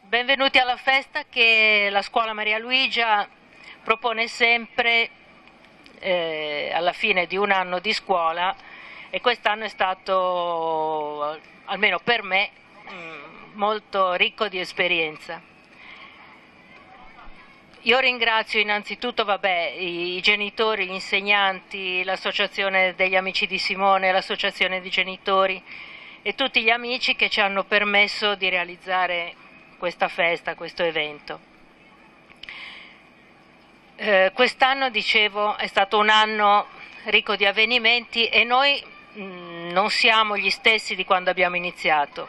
benvenuti alla festa che la Scuola Maria Luigia propone sempre alla fine di un anno di scuola, e quest'anno è stato, almeno per me, molto ricco di esperienza. Io ringrazio innanzitutto i genitori, gli insegnanti, l'associazione degli amici di Simone, l'associazione di genitori e tutti gli amici che ci hanno permesso di realizzare questa festa, questo evento. Quest'anno, dicevo, è stato un anno ricco di avvenimenti e noi non siamo gli stessi di quando abbiamo iniziato.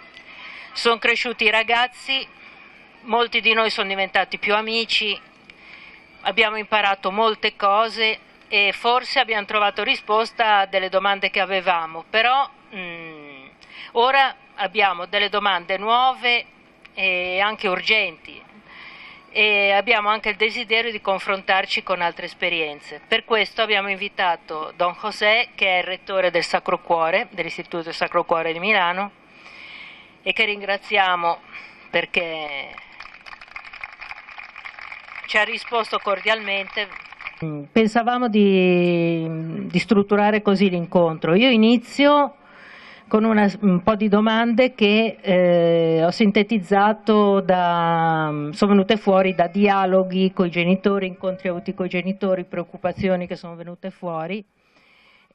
Sono cresciuti i ragazzi, molti di noi sono diventati più amici, abbiamo imparato molte cose e forse abbiamo trovato risposta a delle domande che avevamo, però ora abbiamo delle domande nuove e anche urgenti e abbiamo anche il desiderio di confrontarci con altre esperienze. Per questo abbiamo invitato Don José, che è il rettore del Sacro Cuore, dell'Istituto del Sacro Cuore di Milano, e che ringraziamo perché ci ha risposto cordialmente. Pensavamo di strutturare così l'incontro. Io inizio con un po' di domande che ho sintetizzato sono venute fuori da dialoghi con i genitori, incontri avuti con i genitori, preoccupazioni che sono venute fuori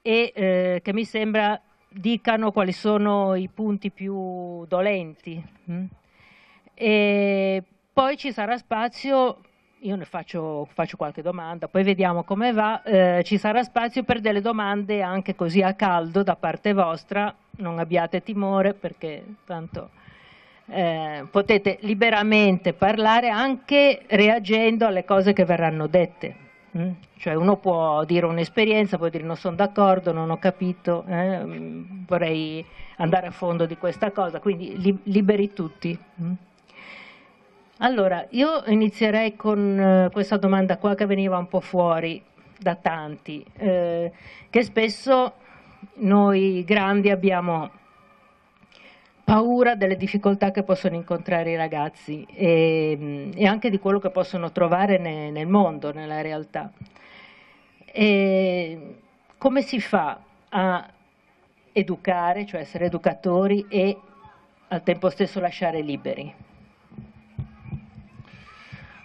e che mi sembra dicano quali sono i punti più dolenti. E poi ci sarà spazio. Io ne faccio qualche domanda, poi vediamo come va. Ci sarà spazio per delle domande anche così a caldo da parte vostra, non abbiate timore perché tanto potete liberamente parlare anche reagendo alle cose che verranno dette. Cioè uno può dire un'esperienza, può dire non sono d'accordo, non ho capito, vorrei andare a fondo di questa cosa, quindi liberi tutti. Allora, io inizierei con questa domanda qua che veniva un po' fuori da tanti, che spesso noi grandi abbiamo paura delle difficoltà che possono incontrare i ragazzi e anche di quello che possono trovare nel mondo, nella realtà. E come si fa a educare, cioè essere educatori e al tempo stesso lasciare liberi?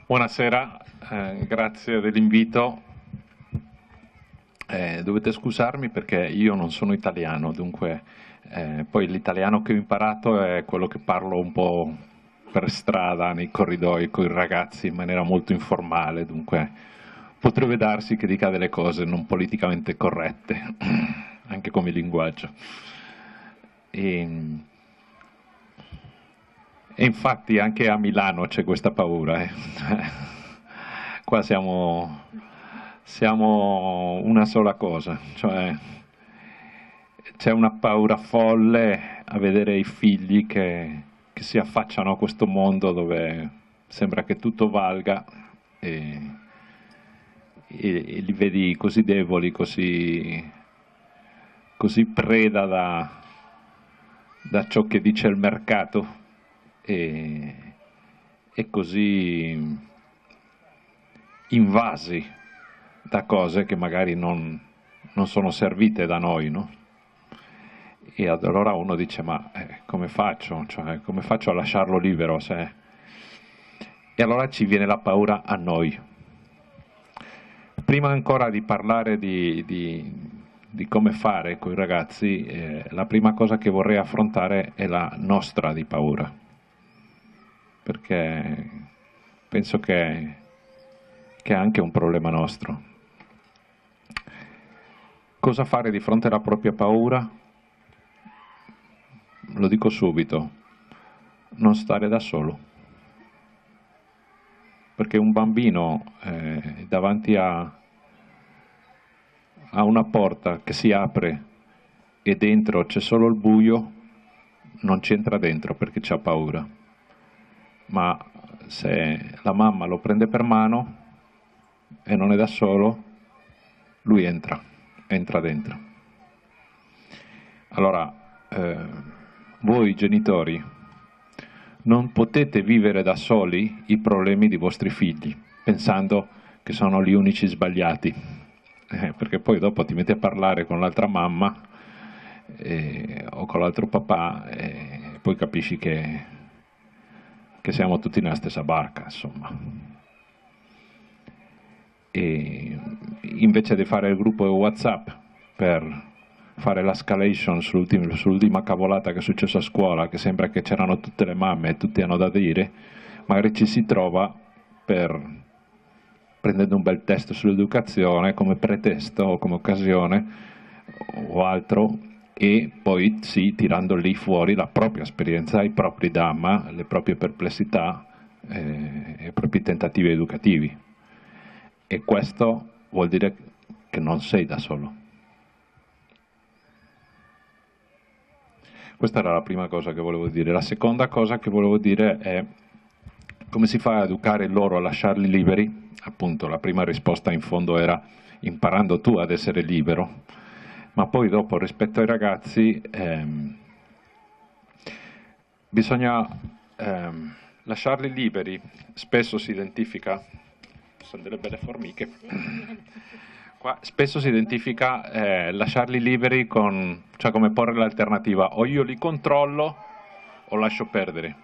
Buonasera, grazie dell'invito. Dovete scusarmi perché io non sono italiano, dunque poi l'italiano che ho imparato è quello che parlo un po' per strada, nei corridoi, con i ragazzi in maniera molto informale, dunque potrebbe darsi che dica delle cose non politicamente corrette, anche come linguaggio. E infatti anche a Milano c'è questa paura. Qua siamo una sola cosa, cioè c'è una paura folle a vedere i figli che si affacciano a questo mondo dove sembra che tutto valga e li vedi così deboli, così preda da ciò che dice il mercato. E così invasi da cose che magari non sono servite da noi, no? E allora uno dice, ma come faccio? Cioè, come faccio a lasciarlo libero? E allora ci viene la paura a noi. Prima ancora di parlare di come fare con i ragazzi, la prima cosa che vorrei affrontare è la nostra di paura. Perché penso che è anche un problema nostro. Cosa fare di fronte alla propria paura? Lo dico subito, non stare da solo. Perché un bambino davanti a una porta che si apre e dentro c'è solo il buio, non c'entra dentro perché c'ha paura. Ma se la mamma lo prende per mano e non è da solo, lui entra dentro. Allora, voi genitori Non potete vivere da soli i problemi dei vostri figli, pensando che sono gli unici sbagliati, perché poi dopo ti metti a parlare con l'altra mamma o con l'altro papà e poi capisci che siamo tutti nella stessa barca, insomma. E invece di fare il gruppo WhatsApp per fare l'escalation sull'ultima cavolata che è successa a scuola, che sembra che c'erano tutte le mamme e tutti hanno da dire, magari ci si trova prendendo un bel testo sull'educazione come pretesto o come occasione o altro, e poi sì, tirando lì fuori la propria esperienza, i propri dhamma, le proprie perplessità e i propri tentativi educativi. E questo vuol dire che non sei da solo. Questa era la prima cosa che volevo dire. La seconda cosa che volevo dire è come si fa a educare loro, a lasciarli liberi. Appunto, la prima risposta in fondo era imparando tu ad essere libero, ma poi dopo rispetto ai ragazzi bisogna lasciarli liberi. Spesso si identifica, sono delle belle formiche, qua spesso si identifica lasciarli liberi con, cioè come porre l'alternativa, o io li controllo o lascio perdere,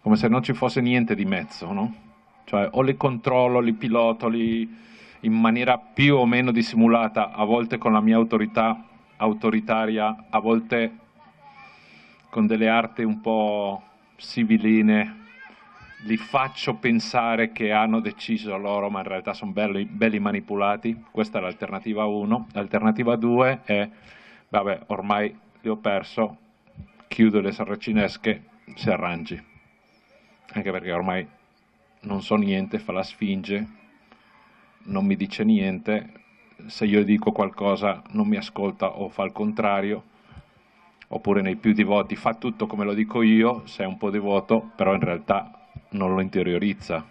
come se non ci fosse niente di mezzo, no? Cioè o li controllo, li piloto, in maniera più o meno dissimulata, a volte con la mia autorità autoritaria, a volte con delle arti un po' sibiline, li faccio pensare che hanno deciso loro, ma in realtà sono belli manipolati. Questa è l'alternativa 1. L'alternativa 2 è, vabbè, ormai li ho perso, chiudo le saracinesche, si arrangi. Anche perché ormai non so niente, fa la sfinge, non mi dice niente, se io dico qualcosa non mi ascolta o fa il contrario, oppure nei più devoti fa tutto come lo dico io, se è un po' devoto, però in realtà non lo interiorizza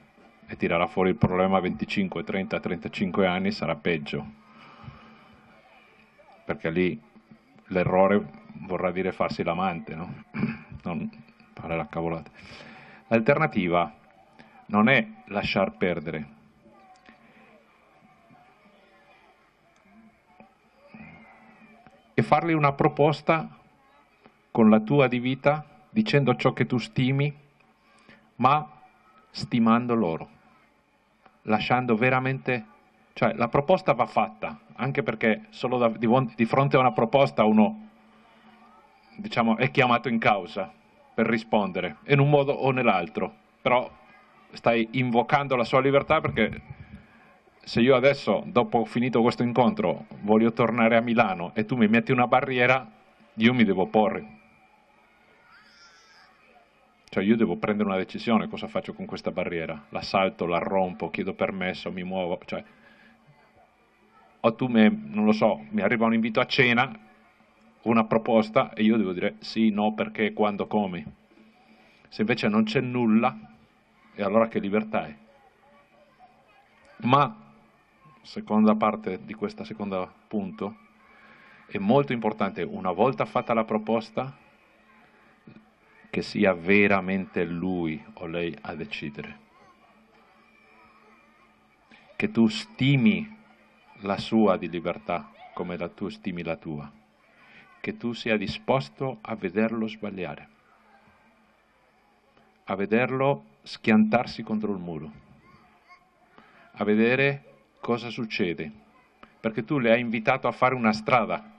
e tirerà fuori il problema a 25, 30, 35 anni, sarà peggio, perché lì l'errore vorrà dire farsi l'amante, no? Non fare la cavolata. L'alternativa non è lasciar perdere, e fargli una proposta con la tua di vita, dicendo ciò che tu stimi, ma stimando loro, lasciando veramente, cioè la proposta va fatta, anche perché solo di fronte a una proposta uno, diciamo, è chiamato in causa per rispondere, in un modo o nell'altro, però stai invocando la sua libertà, perché se io adesso, dopo finito questo incontro, voglio tornare a Milano e tu mi metti una barriera, io mi devo porre. Cioè io devo prendere una decisione, cosa faccio con questa barriera? La salto, la rompo, chiedo permesso, mi muovo, cioè, o tu non lo so, mi arriva un invito a cena, una proposta, e io devo dire sì, no, perché, quando, come. Se invece non c'è nulla, e allora che libertà è? Ma, seconda parte di questo secondo punto, è molto importante, una volta fatta la proposta, che sia veramente lui o lei a decidere. Che tu stimi la sua di libertà come tu stimi la tua. Che tu sia disposto a vederlo sbagliare, a vederlo schiantarsi contro il muro, a vedere cosa succede, perché tu le hai invitato a fare una strada,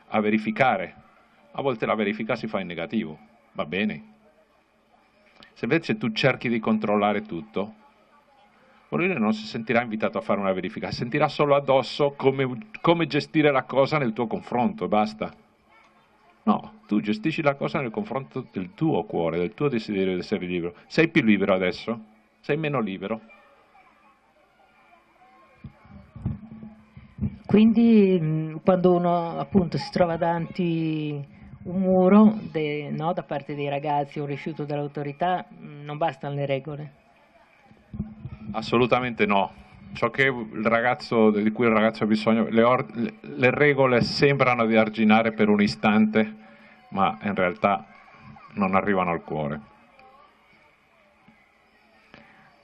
a verificare. A volte la verifica si fa in negativo, va bene. Se invece tu cerchi di controllare tutto, vuol dire non si sentirà invitato a fare una verifica, sentirà solo addosso come gestire la cosa nel tuo confronto e basta. No, tu gestisci la cosa nel confronto del tuo cuore, del tuo desiderio di essere libero. Sei più libero adesso? Sei meno libero? Quindi quando uno appunto si trova davanti un muro no, da parte dei ragazzi o un rifiuto dell'autorità, non bastano le regole. Assolutamente no. Ciò che di cui il ragazzo ha bisogno, le regole sembrano di arginare per un istante, ma in realtà non arrivano al cuore.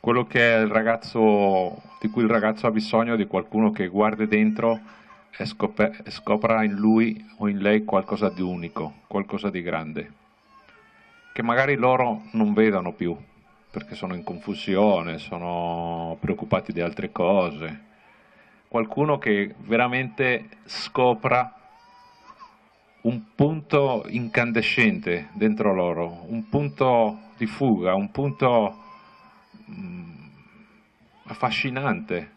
quello che è il ragazzo, di cui il ragazzo ha bisogno, di qualcuno che guardi dentro e scopra in lui o in lei qualcosa di unico, qualcosa di grande, che magari loro non vedono più, perché sono in confusione, sono preoccupati di altre cose. Qualcuno che veramente scopra un punto incandescente dentro loro, un punto di fuga, un punto affascinante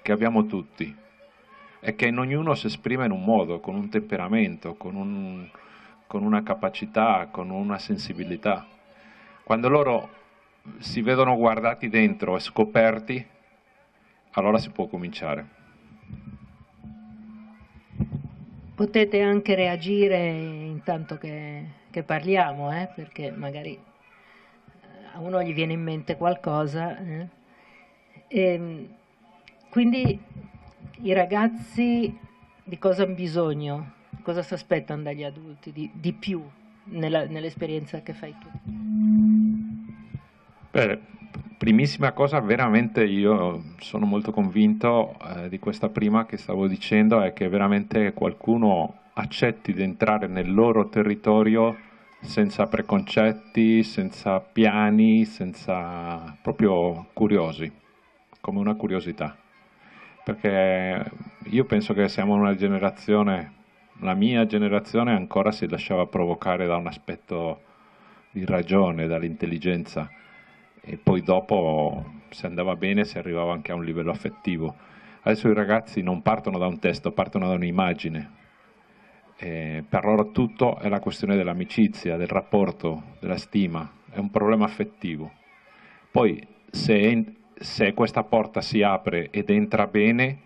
che abbiamo tutti e che in ognuno si esprime in un modo, con un temperamento, con una capacità, con una sensibilità. Quando loro si vedono guardati dentro e scoperti, allora si può cominciare. Potete anche reagire intanto che parliamo, perché magari a uno gli viene in mente qualcosa. Quindi i ragazzi di cosa hanno bisogno? Cosa si aspettano dagli adulti di più nell'esperienza che fai tu? Beh, primissima cosa, veramente io sono molto convinto di questa prima che stavo dicendo, è che veramente qualcuno accetti di entrare nel loro territorio senza preconcetti, senza piani, senza proprio curiosi, come una curiosità. Perché io penso che siamo una generazione, la mia generazione ancora si lasciava provocare da un aspetto di ragione, dall'intelligenza, e poi dopo, se andava bene, si arrivava anche a un livello affettivo. Adesso i ragazzi non partono da un testo, partono da un'immagine. Per loro tutto è la questione dell'amicizia, del rapporto, della stima, è un problema affettivo. Poi se questa porta si apre ed entra bene,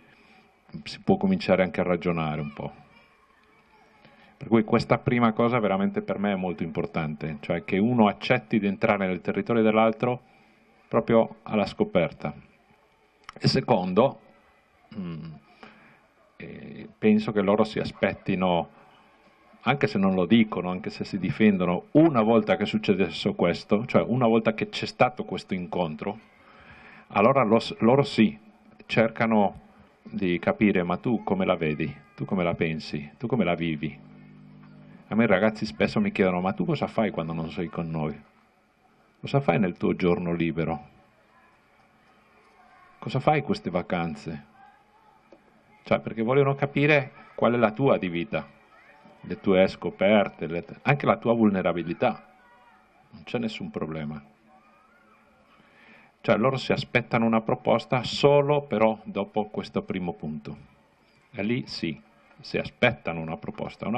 si può cominciare anche a ragionare un po'. Per cui questa prima cosa veramente per me è molto importante, cioè che uno accetti di entrare nel territorio dell'altro proprio alla scoperta. E secondo, penso che loro si aspettino, anche se non lo dicono, anche se si difendono, una volta che è successo questo, cioè una volta che c'è stato questo incontro, allora loro sì, cercano di capire, ma tu come la vedi, tu come la pensi, tu come la vivi. A me i ragazzi spesso mi chiedono, ma tu cosa fai quando non sei con noi? Cosa fai nel tuo giorno libero? Cosa fai queste vacanze? Cioè, perché vogliono capire qual è la tua di vita, le tue scoperte, anche la tua vulnerabilità. Non c'è nessun problema. Cioè, loro si aspettano una proposta solo però dopo questo primo punto. E lì sì, si aspettano una proposta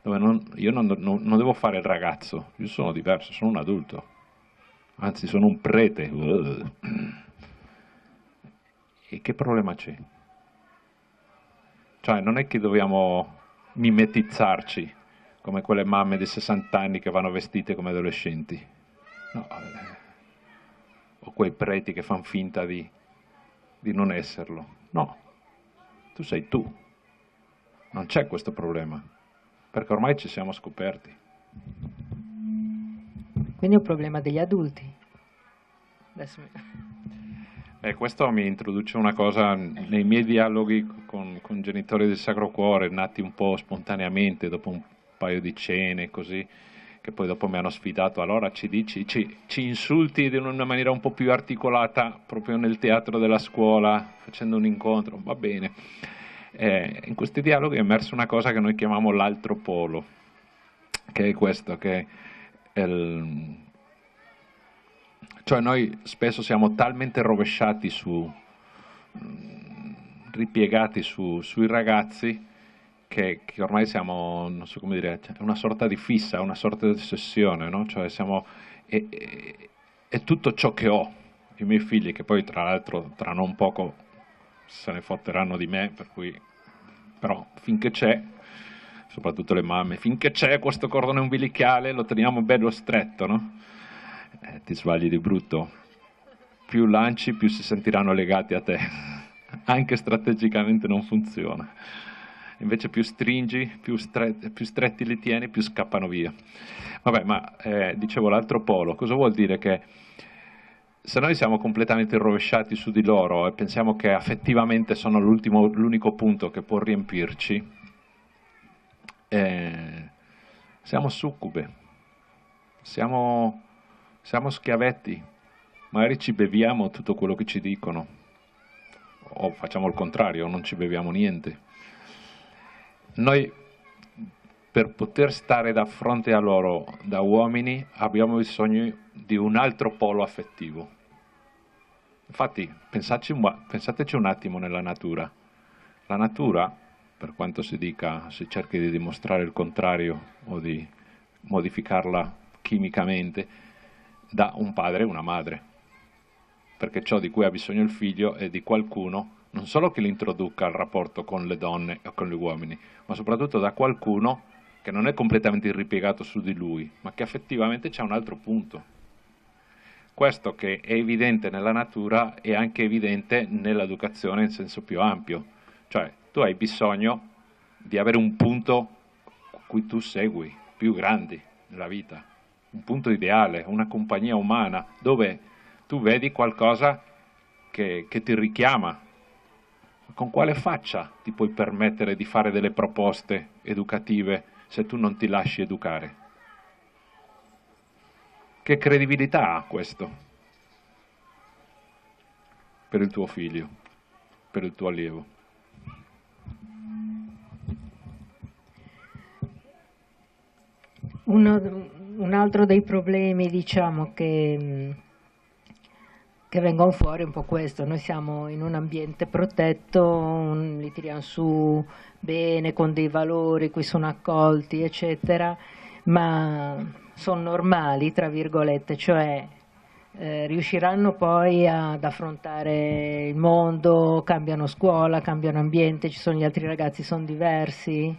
dove io non devo fare il ragazzo, io sono diverso, sono un adulto, anzi sono un prete. E che problema c'è? Cioè non è che dobbiamo mimetizzarci come quelle mamme di 60 anni che vanno vestite come adolescenti, no, o quei preti che fanno finta di non esserlo. No, tu sei tu, non c'è questo problema, perché ormai ci siamo scoperti. Quindi è un problema degli adulti. Adesso... Questo mi introduce una cosa nei miei dialoghi con genitori del Sacro Cuore, nati un po' spontaneamente dopo un paio di cene, così, che poi dopo mi hanno sfidato, allora ci insulti in una maniera un po' più articolata proprio nel teatro della scuola, facendo un incontro, va bene. In questi dialoghi è emersa una cosa che noi chiamiamo l'altro polo, che è questo, che è cioè noi spesso siamo talmente rovesciati ripiegati sui ragazzi che ormai siamo, non so come dire, è una sorta di fissa, una sorta di ossessione, no? Cioè è tutto ciò che ho, i miei figli, che poi tra l'altro tra non poco se ne fotteranno di me, per cui, però finché c'è, soprattutto le mamme, finché c'è questo cordone umbilicale lo teniamo bello stretto, no? Ti sbagli di brutto, più lanci più si sentiranno legati a te, anche strategicamente non funziona, invece più stringi, più stretti li tieni, più scappano via. Vabbè, ma dicevo l'altro polo, cosa vuol dire? Che se noi siamo completamente rovesciati su di loro e pensiamo che affettivamente sono l'unico punto che può riempirci, siamo succube, siamo schiavetti, magari ci beviamo tutto quello che ci dicono, o facciamo il contrario, non ci beviamo niente. Noi, per poter stare da fronte a loro, da uomini, abbiamo bisogno di un altro polo affettivo. Infatti, pensateci un attimo nella natura. La natura, per quanto si cerchi di dimostrare il contrario o di modificarla chimicamente, dà un padre e una madre. Perché ciò di cui ha bisogno il figlio è di qualcuno, non solo che l'introduca al rapporto con le donne o con gli uomini, ma soprattutto da qualcuno che non è completamente irripiegato su di lui, ma che effettivamente c'è un altro punto. Questo che è evidente nella natura è anche evidente nell'educazione in senso più ampio. Cioè, tu hai bisogno di avere un punto cui tu segui, più grandi nella vita, un punto ideale, una compagnia umana, dove tu vedi qualcosa che ti richiama. Con quale faccia ti puoi permettere di fare delle proposte educative se tu non ti lasci educare? Che credibilità ha questo per il tuo figlio, per il tuo allievo? Un altro dei problemi, diciamo, che vengono fuori è un po' questo: noi siamo in un ambiente protetto, li tiriamo su bene, con dei valori, qui sono accolti, eccetera, ma sono normali, tra virgolette, cioè riusciranno poi ad affrontare il mondo, cambiano scuola, cambiano ambiente, ci sono gli altri ragazzi, sono diversi.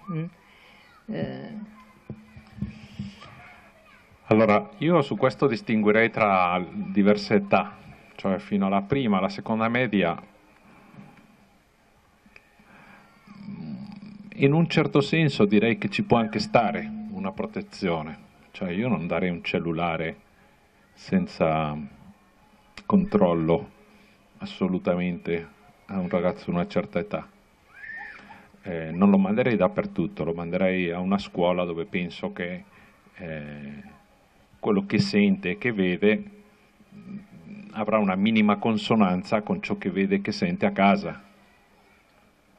Allora, io su questo distinguerei tra diverse età, cioè fino alla prima, alla seconda media. In un certo senso direi che ci può anche stare una protezione, cioè io non darei un cellulare senza controllo assolutamente a un ragazzo di una certa età. Non lo manderei dappertutto, lo manderei a una scuola dove penso che quello che sente e che vede avrà una minima consonanza con ciò che vede e che sente a casa,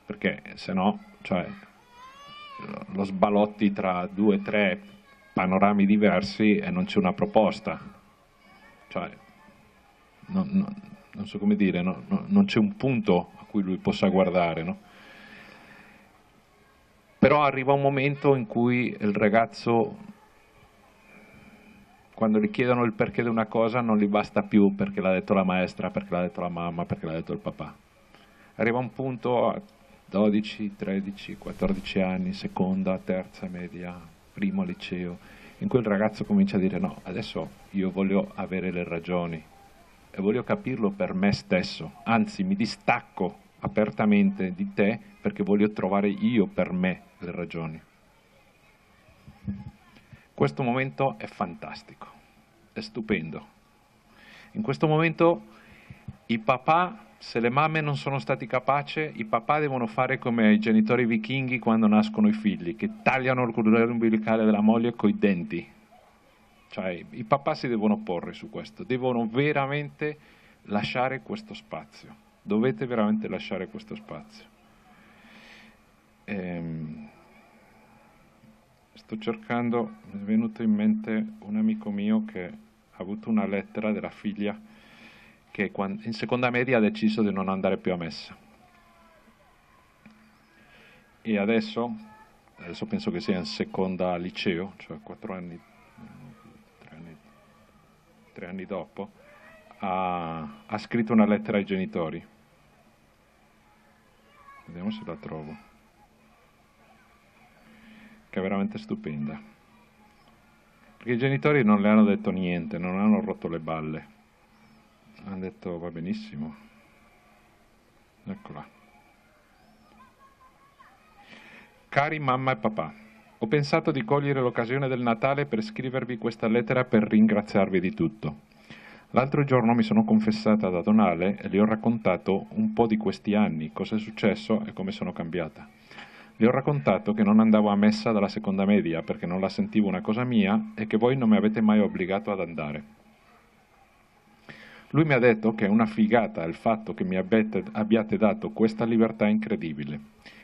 perché se no, cioè, lo sbalotti tra 2 o 3 panorami diversi e non c'è una proposta, cioè non so come dire, non c'è un punto a cui lui possa guardare, no? Però arriva un momento in cui il ragazzo, quando gli chiedono il perché di una cosa, non gli basta più perché l'ha detto la maestra, perché l'ha detto la mamma, perché l'ha detto il papà. Arriva un punto a 12, 13, 14 anni, seconda, terza media, primo liceo, in cui il ragazzo comincia a dire no, adesso io voglio avere le ragioni e voglio capirlo per me stesso, anzi mi distacco apertamente di te perché voglio trovare io per me le ragioni. Questo momento è fantastico, è stupendo. In questo momento i papà, se le mamme non sono stati capaci, i papà devono fare come i genitori vichinghi quando nascono i figli, che tagliano il cordone umbilicale della moglie coi denti. Cioè, i papà si devono porre su questo, devono veramente lasciare questo spazio. Dovete veramente lasciare questo spazio. Sto cercando, mi è venuto in mente un amico mio che ha avuto una lettera della figlia che in seconda media ha deciso di non andare più a messa. E adesso penso che sia in seconda liceo, cioè 3 anni dopo, ha scritto una lettera ai genitori. Vediamo se la trovo. Che è veramente stupenda. Perché i genitori non le hanno detto niente, non hanno rotto le balle. Hanno detto va benissimo. Eccola. Cari mamma e papà, ho pensato di cogliere l'occasione del Natale per scrivervi questa lettera per ringraziarvi di tutto. L'altro giorno mi sono confessata da Don Ale e le ho raccontato un po' di questi anni, cosa è successo e come sono cambiata. Le ho raccontato che non andavo a messa dalla seconda media perché non la sentivo una cosa mia e che voi non mi avete mai obbligato ad andare. Lui mi ha detto che è una figata il fatto che mi abbiate dato questa libertà incredibile,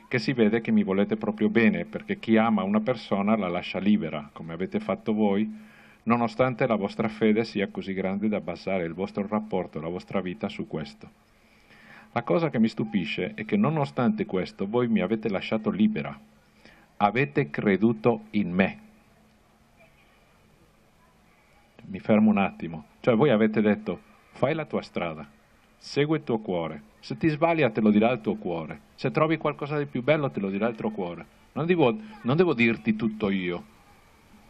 che si vede che mi volete proprio bene perché chi ama una persona la lascia libera, come avete fatto voi, nonostante la vostra fede sia così grande da basare il vostro rapporto, la vostra vita su questo. La cosa che mi stupisce è che nonostante questo voi mi avete lasciato libera, avete creduto in me. Mi fermo un attimo, cioè voi avete detto fai la tua strada, segui il tuo cuore, se ti sbaglia te lo dirà il tuo cuore, se trovi qualcosa di più bello te lo dirà il tuo cuore, non devo dirti tutto io.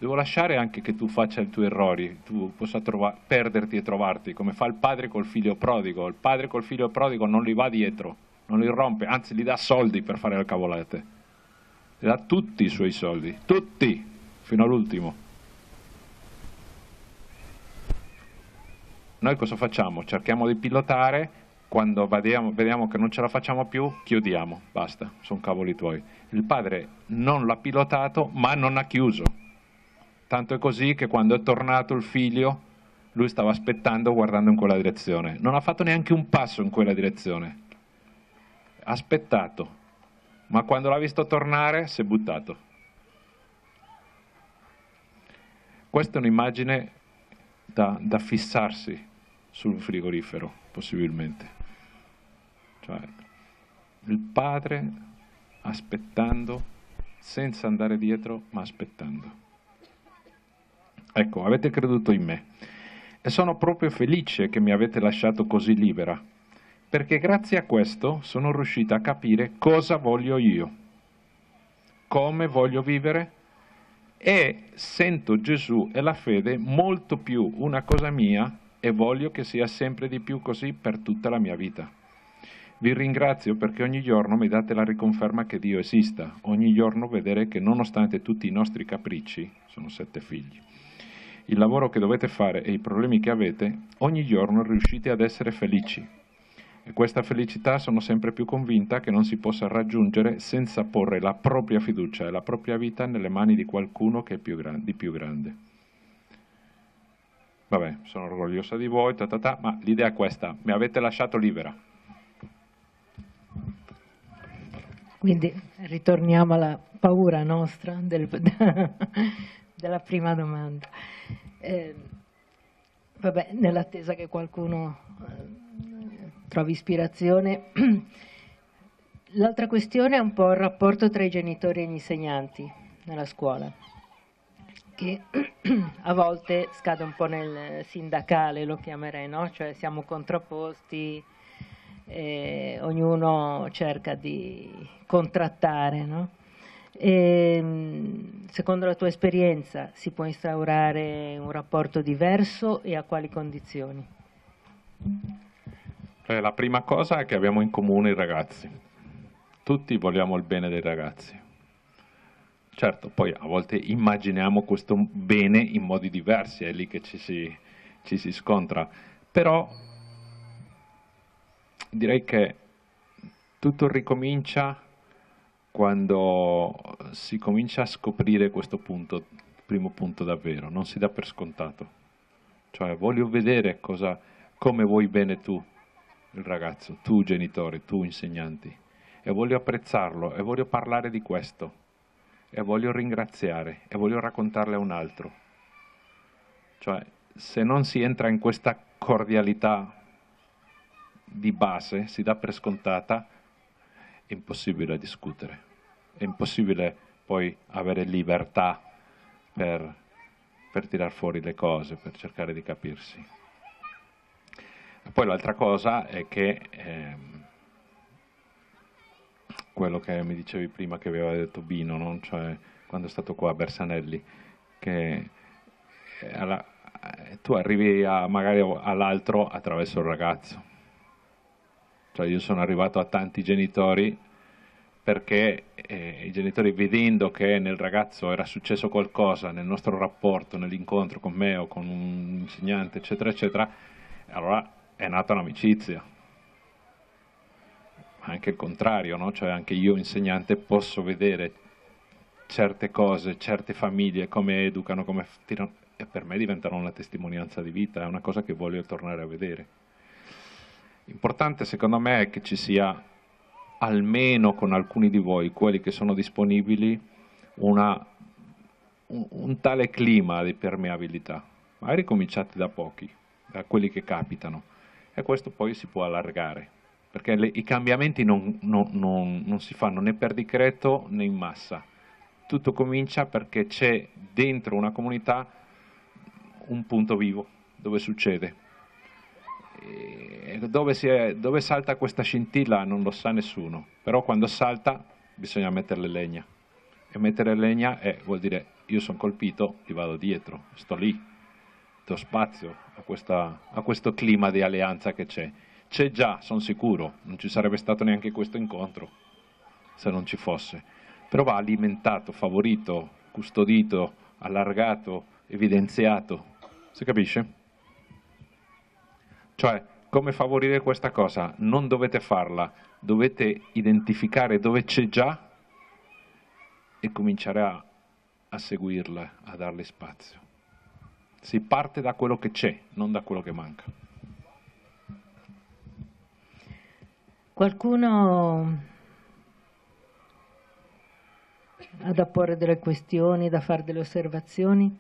Devo lasciare anche che tu faccia i tuoi errori, tu possa perderti e trovarti, come fa il padre col figlio prodigo. Il padre col figlio prodigo non li va dietro, non li rompe, anzi gli dà soldi per fare le cavolate. Gli dà tutti i suoi soldi, tutti, fino all'ultimo. Noi cosa facciamo? Cerchiamo di pilotare, quando vediamo che non ce la facciamo più, chiudiamo, basta, sono cavoli tuoi. Il padre non l'ha pilotato, ma non ha chiuso. Tanto è così che quando è tornato il figlio, lui stava aspettando guardando in quella direzione. Non ha fatto neanche un passo in quella direzione. Ha aspettato, ma quando l'ha visto tornare si è buttato. Questa è un'immagine da fissarsi sul frigorifero, possibilmente. Cioè, il padre aspettando, senza andare dietro, ma aspettando. Ecco, avete creduto in me e sono proprio felice che mi avete lasciato così libera, perché grazie a questo sono riuscita a capire cosa voglio io, come voglio vivere e sento Gesù e la fede molto più una cosa mia e voglio che sia sempre di più così per tutta la mia vita. Vi ringrazio perché ogni giorno mi date la riconferma che Dio esista, ogni giorno vedere che nonostante tutti i nostri capricci, sono 7 figli, il lavoro che dovete fare e i problemi che avete, ogni giorno riuscite ad essere felici. E questa felicità sono sempre più convinta che non si possa raggiungere senza porre la propria fiducia e la propria vita nelle mani di qualcuno che è di più grande. Vabbè, sono orgogliosa di voi, ma l'idea è questa, mi avete lasciato libera. Quindi ritorniamo alla paura nostra della prima domanda. Vabbè, nell'attesa che qualcuno trovi ispirazione. L'altra questione è un po' il rapporto tra i genitori e gli insegnanti nella scuola, che a volte scade un po' nel sindacale, lo chiamerei, no? Cioè siamo contrapposti, ognuno cerca di contrattare, no? Secondo la tua esperienza si può instaurare un rapporto diverso e a quali condizioni? La prima cosa è che abbiamo in comune i ragazzi. Tutti vogliamo il bene dei ragazzi. Certo, poi a volte immaginiamo questo bene in modi diversi, è lì che ci si scontra. Però direi che tutto ricomincia quando si comincia a scoprire questo punto, primo punto davvero, non si dà per scontato. Cioè voglio vedere come vuoi bene tu, il ragazzo, tu genitore, tu insegnanti, e voglio apprezzarlo, e voglio parlare di questo, e voglio ringraziare, e voglio raccontarle a un altro. Cioè, se non si entra in questa cordialità di base, si dà per scontata, è impossibile discutere, è impossibile poi avere libertà per tirar fuori le cose, per cercare di capirsi. E poi l'altra cosa è che quello che mi dicevi prima che aveva detto Bino, no? Cioè, quando è stato qua a Bersanelli, che tu arrivi magari all'altro attraverso il ragazzo. Cioè io sono arrivato a tanti genitori perché i genitori, vedendo che nel ragazzo era successo qualcosa nel nostro rapporto, nell'incontro con me o con un insegnante, eccetera, eccetera, Allora è nata un'amicizia. Anche il contrario, no? Cioè anche io insegnante posso vedere certe cose, certe famiglie, come educano, come tirano, e per me diventano una testimonianza di vita, è una cosa che voglio tornare a vedere. Importante secondo me è che ci sia, almeno con alcuni di voi, quelli che sono disponibili, un tale clima di permeabilità. Magari cominciate da pochi, da quelli che capitano, e questo poi si può allargare, perché i cambiamenti non si fanno né per decreto né in massa. Tutto comincia perché c'è dentro una comunità un punto vivo dove succede. E dove salta questa scintilla non lo sa nessuno, però quando salta bisogna metterle legna. E mettere legna vuol dire io sono colpito, ti vado dietro, sto lì, do spazio a questo clima di alleanza che c'è. C'è già, sono sicuro, non ci sarebbe stato neanche questo incontro se non ci fosse. Però va alimentato, favorito, custodito, allargato, evidenziato. Si capisce? Cioè, come favorire questa cosa? Non dovete farla, dovete identificare dove c'è già e cominciare a seguirla, a darle spazio. Si parte da quello che c'è, non da quello che manca. Qualcuno ha da porre delle questioni, da fare delle osservazioni?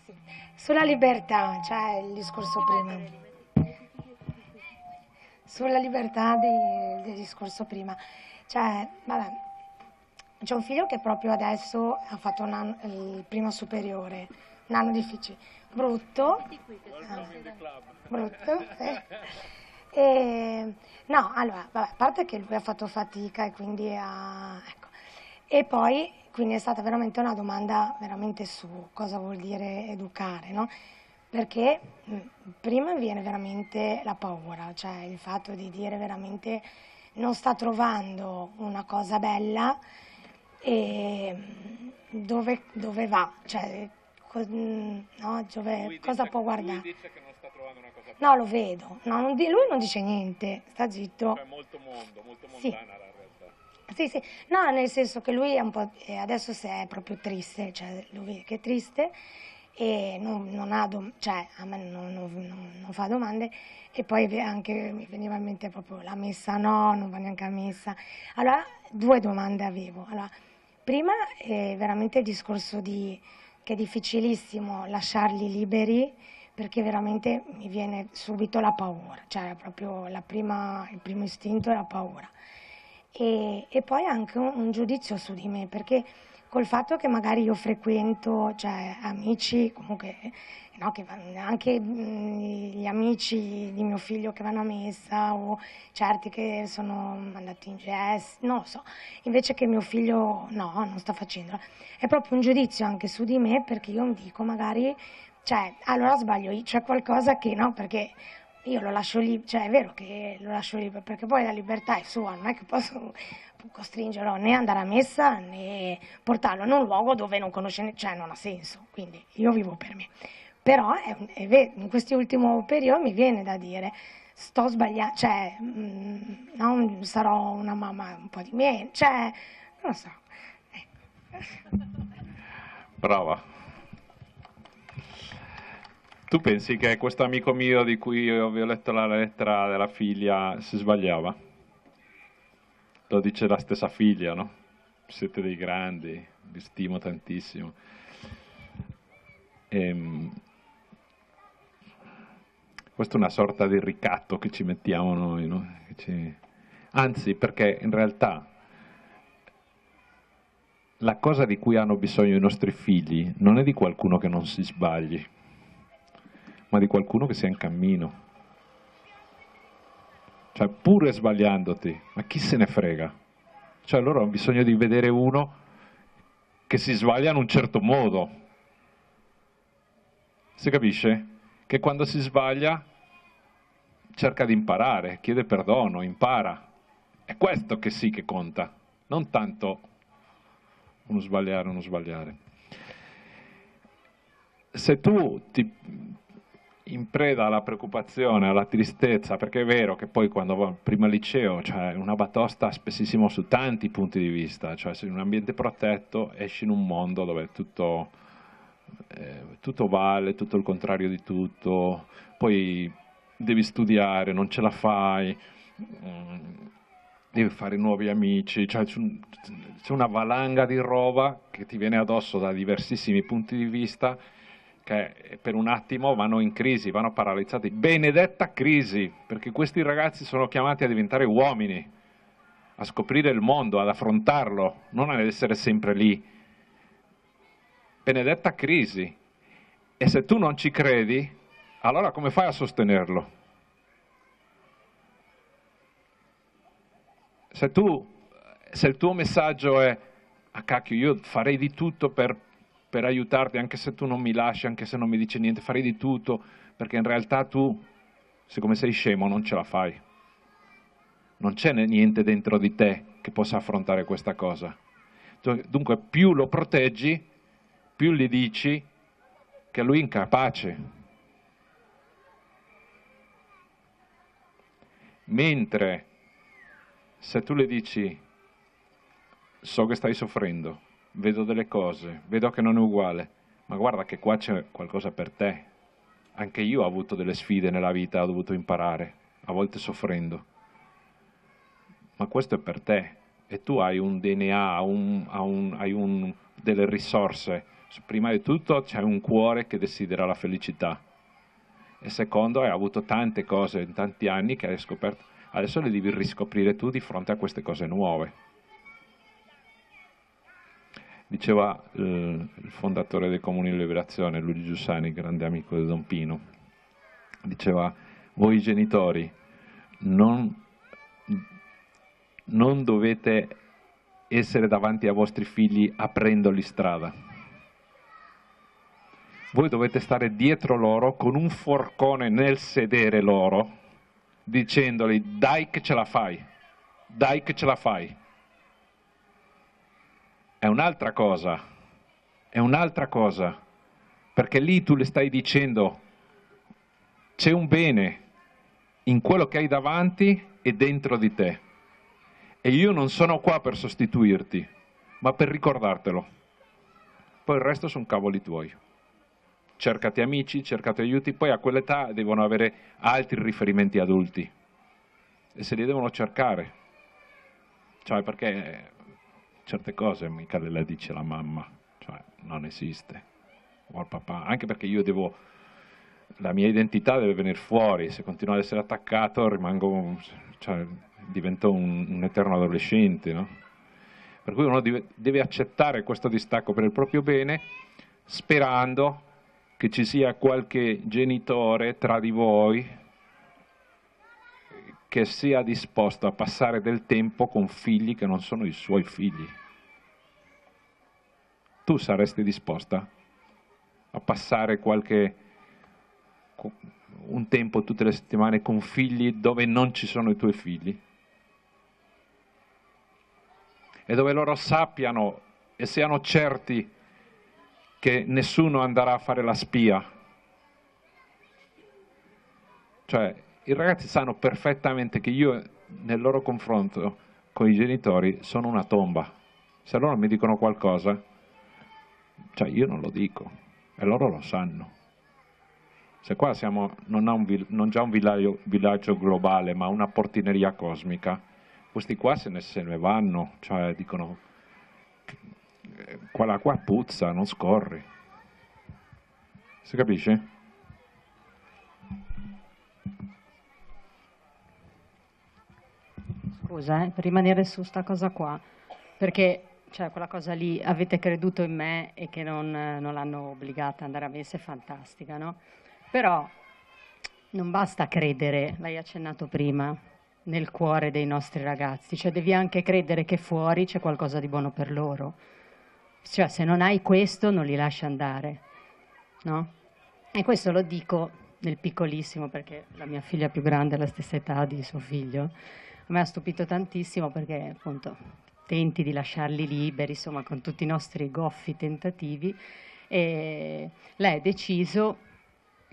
Sì. Sulla libertà, cioè il discorso prima. Sulla libertà del discorso prima. Cioè, vabbè, c'è un figlio che proprio adesso ha fatto il primo superiore, un anno difficile, brutto, brutto, no, allora, vabbè, a parte che lui ha fatto fatica e quindi ecco. E poi, quindi è stata veramente una domanda veramente su cosa vuol dire educare, no? Perché prima viene veramente la paura, cioè il fatto di dire veramente non sta trovando una cosa bella e dove va, cioè no, cosa può guardare? Lui dice che non sta trovando una cosa bella. No, lo vedo, no, lui non dice niente, sta zitto. Cioè molto mondo, molto Sì. montana la realtà. Sì, sì, no, nel senso che lui è un po', adesso si è proprio triste, cioè lo vede che è triste e non ha, cioè a me non fa domande e poi anche mi veniva in mente proprio la messa no, non va neanche a messa. Allora, due domande avevo. Allora, prima è veramente il discorso che è difficilissimo lasciarli liberi perché veramente mi viene subito la paura, cioè proprio il primo istinto è la paura. E poi anche un giudizio su di me, perché col fatto che magari io frequento, cioè amici, comunque, no, che anche gli amici di mio figlio che vanno a messa o certi che sono andati in jazz, non lo so, invece che mio figlio no, non sta facendo. È proprio un giudizio anche su di me perché io mi dico magari, cioè, allora sbaglio io, c'è qualcosa che no, perché io lo lascio lì, cioè è vero che lo lascio lì, perché poi la libertà è sua, non è che posso costringerlo né andare a messa né portarlo in un luogo dove non conosce, cioè non ha senso, quindi io vivo per me. Però è vero, in questo ultimo periodo mi viene da dire, sto sbagliando, cioè non sarò una mamma un po' di meno, cioè non lo so. Brava. Tu pensi che questo amico mio di cui io vi ho letto la lettera della figlia si sbagliava? Lo dice la stessa figlia, no? Siete dei grandi, vi stimo tantissimo. Questo è una sorta di ricatto che ci mettiamo noi, no? Anzi, perché in realtà la cosa di cui hanno bisogno i nostri figli non è di qualcuno che non si sbagli, ma di qualcuno che sia in cammino. Cioè, pure sbagliandoti, ma chi se ne frega? Cioè, loro hanno bisogno di vedere uno che si sbaglia in un certo modo. Si capisce? Che quando si sbaglia cerca di imparare, chiede perdono, impara. È questo che sì che conta, non tanto uno sbagliare. Se tu in preda alla preoccupazione, alla tristezza, perché è vero che poi quando va prima al liceo, cioè una batosta spessissimo su tanti punti di vista, cioè sei in un ambiente protetto, esci in un mondo dove tutto vale, tutto il contrario di tutto, poi devi studiare, non ce la fai, devi fare nuovi amici, cioè c'è una valanga di roba che ti viene addosso da diversissimi punti di vista che per un attimo vanno in crisi, vanno paralizzati. Benedetta crisi, perché questi ragazzi sono chiamati a diventare uomini, a scoprire il mondo, ad affrontarlo, non ad essere sempre lì. Benedetta crisi. E se tu non ci credi, allora come fai a sostenerlo? Se il tuo messaggio è ah cacchio, io farei di tutto per aiutarti, anche se tu non mi lasci, anche se non mi dici niente, farei di tutto, perché in realtà tu, siccome sei scemo, non ce la fai. Non c'è niente dentro di te che possa affrontare questa cosa. Dunque, più lo proteggi, più gli dici che lui è incapace. Mentre se tu le dici so che stai soffrendo, vedo delle cose, vedo che non è uguale, ma guarda che qua c'è qualcosa per te. Anche io ho avuto delle sfide nella vita, ho dovuto imparare, a volte soffrendo. Ma questo è per te e tu hai un DNA, hai delle risorse. Prima di tutto c'è un cuore che desidera la felicità e secondo hai avuto tante cose in tanti anni che hai scoperto, adesso le devi riscoprire tu di fronte a queste cose nuove. Diceva il fondatore dei Comuni di Liberazione, Luigi Giussani, grande amico di Don Pino, diceva voi genitori non dovete essere davanti ai vostri figli aprendoli strada. Voi dovete stare dietro loro con un forcone nel sedere loro, dicendogli dai che ce la fai, dai che ce la fai. È un'altra cosa, perché lì tu le stai dicendo c'è un bene in quello che hai davanti e dentro di te. E io non sono qua per sostituirti, ma per ricordartelo. Poi il resto sono cavoli tuoi. Cercati amici, cercati aiuti, poi a quell'età devono avere altri riferimenti adulti. E se li devono cercare. Cioè, perché certe cose mica le dice la mamma. Cioè, non esiste. O il papà. Anche perché la mia identità deve venire fuori. Se continuo ad essere attaccato, divento un eterno adolescente, no? Per cui uno deve accettare questo distacco per il proprio bene, sperando che ci sia qualche genitore tra di voi che sia disposto a passare del tempo con figli che non sono i suoi figli. Tu saresti disposta a passare un tempo tutte le settimane con figli dove non ci sono i tuoi figli? E dove loro sappiano e siano certi che nessuno andrà a fare la spia. Cioè, i ragazzi sanno perfettamente che io, nel loro confronto con i genitori, sono una tomba. Se loro mi dicono qualcosa, cioè io non lo dico, e loro lo sanno. Se qua non già un villaggio globale, ma una portineria cosmica, questi qua se ne vanno, cioè dicono qua puzza, non scorri. Si capisce? Scusa, per rimanere su sta cosa qua, perché cioè, quella cosa lì, avete creduto in me e che non l'hanno obbligata ad andare a messa, è fantastica, no? Però non basta credere, l'hai accennato prima, nel cuore dei nostri ragazzi, cioè devi anche credere che fuori c'è qualcosa di buono per loro. Cioè se non hai questo non li lasci andare, no? E questo lo dico nel piccolissimo perché la mia figlia più grande ha la stessa età di suo figlio. A me ha stupito tantissimo perché appunto tenti di lasciarli liberi, insomma con tutti i nostri goffi tentativi, e lei ha deciso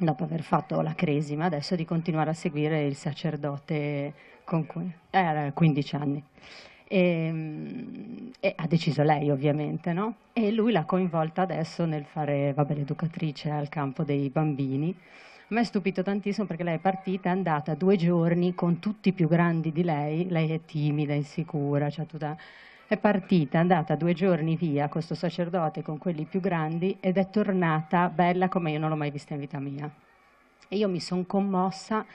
dopo aver fatto la cresima, adesso di continuare a seguire il sacerdote con cui era 15 anni. E ha deciso lei, ovviamente, no? E lui l'ha coinvolta adesso nel fare, vabbè, l'educatrice al campo dei bambini. A me è stupito tantissimo perché lei è partita, è andata 2 giorni con tutti i più grandi di lei è timida, insicura, cioè è partita, è andata 2 giorni via con questo sacerdote con quelli più grandi ed è tornata bella come io non l'ho mai vista in vita mia. E io mi sono commossa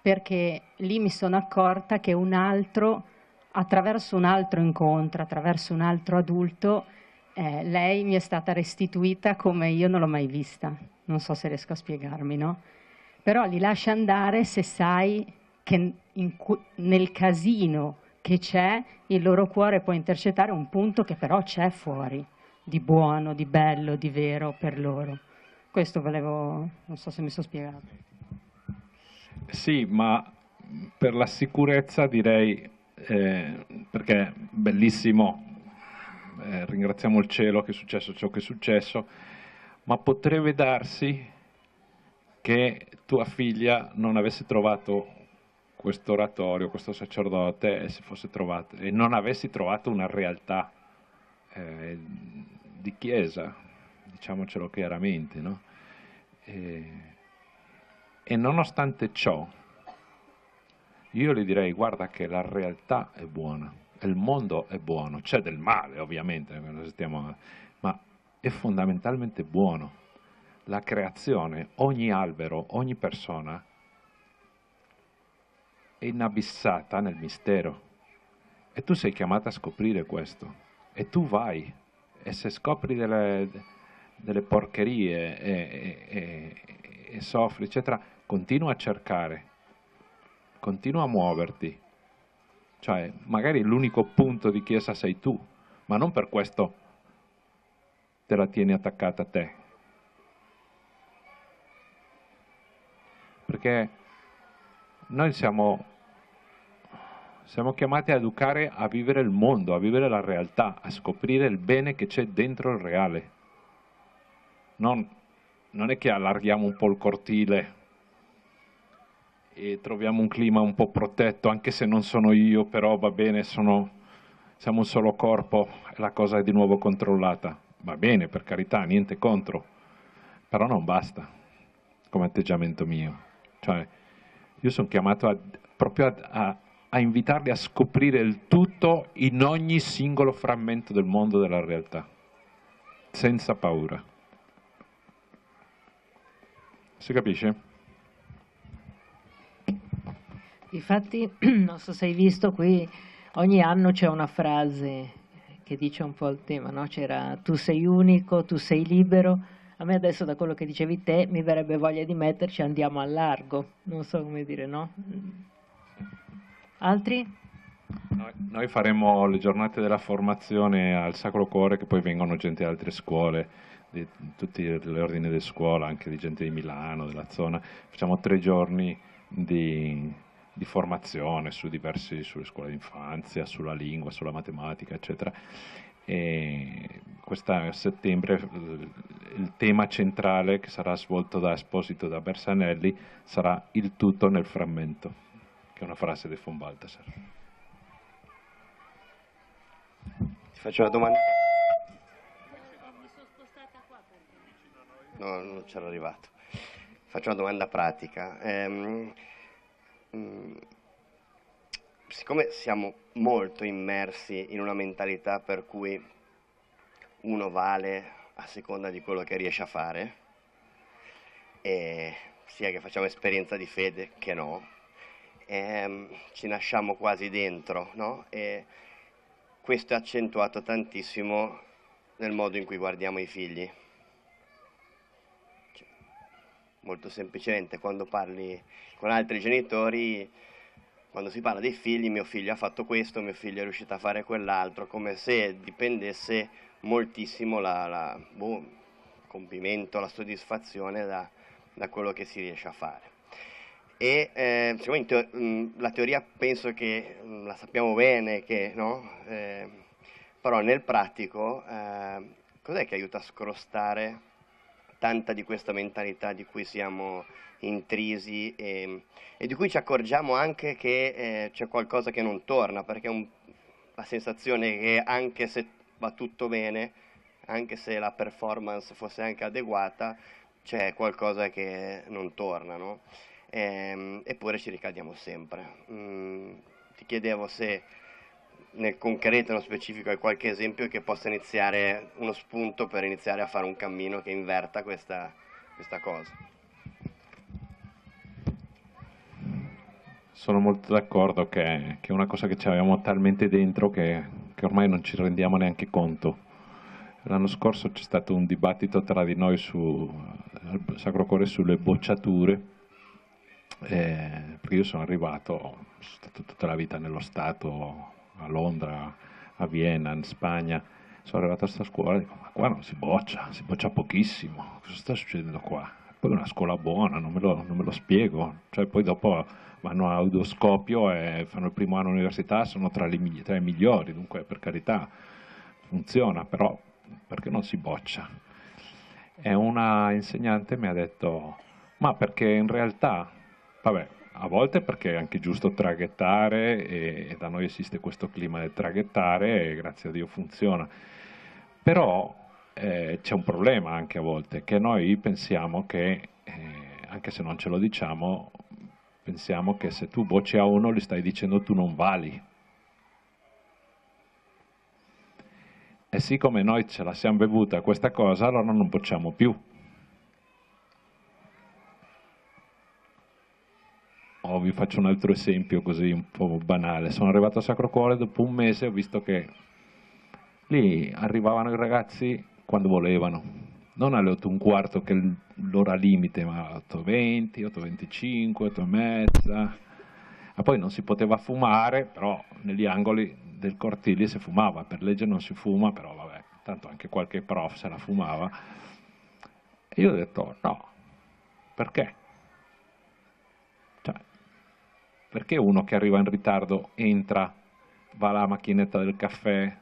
perché lì mi sono accorta che un altro, attraverso un altro incontro, attraverso un altro adulto, lei mi è stata restituita come io non l'ho mai vista. Non so se riesco a spiegarmi, no? Però li lascia andare se sai che nel casino che c'è il loro cuore può intercettare un punto che però c'è fuori, di buono, di bello, di vero per loro. Questo volevo, non so se mi sono spiegato. Sì, ma per la sicurezza direi, perché è bellissimo, ringraziamo il cielo che è successo ciò che è successo, ma potrebbe darsi che tua figlia non avesse trovato questo oratorio, questo sacerdote e non avessi trovato una realtà di chiesa, diciamocelo chiaramente, no? E nonostante ciò, io le direi: guarda che la realtà è buona, il mondo è buono, c'è del male ovviamente, ma è fondamentalmente buono. La creazione, ogni albero, ogni persona è inabissata nel mistero e tu sei chiamata a scoprire questo e tu vai, e se scopri delle porcherie e soffri eccetera, continua a cercare, continua a muoverti, cioè magari l'unico punto di chiesa sei tu, ma non per questo te la tieni attaccata a te, perché noi siamo chiamati a educare a vivere il mondo, a vivere la realtà, a scoprire il bene che c'è dentro il reale. Non è che allarghiamo un po' il cortile e troviamo un clima un po' protetto, anche se non sono io, però va bene, siamo un solo corpo e la cosa è di nuovo controllata. Va bene, per carità, niente contro, però non basta come atteggiamento mio. Cioè, io sono chiamato proprio a invitarli a scoprire il tutto in ogni singolo frammento del mondo della realtà, senza paura. Si capisce? Infatti, non so se hai visto qui, ogni anno c'è una frase che dice un po' il tema, no? C'era tu sei unico, tu sei libero. A me adesso, da quello che dicevi te, mi verrebbe voglia di metterci andiamo al largo, non so come dire, no? Altri? Noi faremo le giornate della formazione al Sacro Cuore, che poi vengono gente di altre scuole, di tutti gli ordini di scuola, anche di gente di Milano, della zona. Facciamo 3 giorni di formazione sulle scuole d'infanzia, sulla lingua, sulla matematica, eccetera. E a settembre il tema centrale, che sarà svolto da Esposito da Bersanelli, sarà il tutto nel frammento, che è una frase di von Balthasar. Ti faccio una domanda. No, non c'ero arrivato. Faccio una domanda pratica. Siccome siamo molto immersi in una mentalità per cui uno vale a seconda di quello che riesce a fare, e sia che facciamo esperienza di fede che no, ci nasciamo quasi dentro, no? E questo è accentuato tantissimo nel modo in cui guardiamo i figli. Molto semplicemente, quando parli con altri genitori, quando si parla dei figli, mio figlio ha fatto questo, mio figlio è riuscito a fare quell'altro, come se dipendesse moltissimo il compimento, la soddisfazione da quello che si riesce a fare. E la teoria penso che la sappiamo bene, che, no? Però nel pratico cos'è che aiuta a scrostare tanta di questa mentalità di cui siamo intrisi e di cui ci accorgiamo anche che c'è qualcosa che non torna, perché la sensazione che anche se va tutto bene, anche se la performance fosse anche adeguata, c'è qualcosa che non torna, no? Eppure ci ricadiamo sempre. Ti chiedevo se nel concreto, nello specifico, hai qualche esempio che possa iniziare, uno spunto per iniziare a fare un cammino che inverta questa cosa. Sono molto d'accordo che è una cosa che ci avevamo talmente dentro che ormai non ci rendiamo neanche conto. L'anno scorso c'è stato un dibattito tra di noi al Sacro Cuore sulle bocciature, perché io sono stato tutta la vita nello Stato, a Londra, a Vienna, in Spagna. Sono arrivato a questa scuola e dico, ma qua non si boccia pochissimo, cosa sta succedendo qua? Poi è una scuola buona, non me lo spiego, cioè poi dopo vanno a Audoscopio e fanno il primo anno all'università, sono tra i migliori, dunque per carità funziona, però perché non si boccia? E una insegnante mi ha detto, ma perché in realtà, vabbè, a volte perché è anche giusto traghettare e da noi esiste questo clima del traghettare e grazie a Dio funziona, però c'è un problema anche a volte, che noi pensiamo che, anche se non ce lo diciamo, pensiamo che se tu bocci a uno gli stai dicendo tu non vali. E siccome noi ce la siamo bevuta questa cosa, allora non bocciamo più. O vi faccio un altro esempio così un po' banale. Sono arrivato a Sacro Cuore, dopo un mese ho visto che lì arrivavano i ragazzi quando volevano, non alle 8:15 che è l'ora limite, ma 8:20, 8:25, 8:30. Ma poi non si poteva fumare, però negli angoli del cortile si fumava, per legge non si fuma, però vabbè, tanto anche qualche prof se la fumava. E io ho detto no, perché? Cioè, perché uno che arriva in ritardo entra, va alla macchinetta del caffè,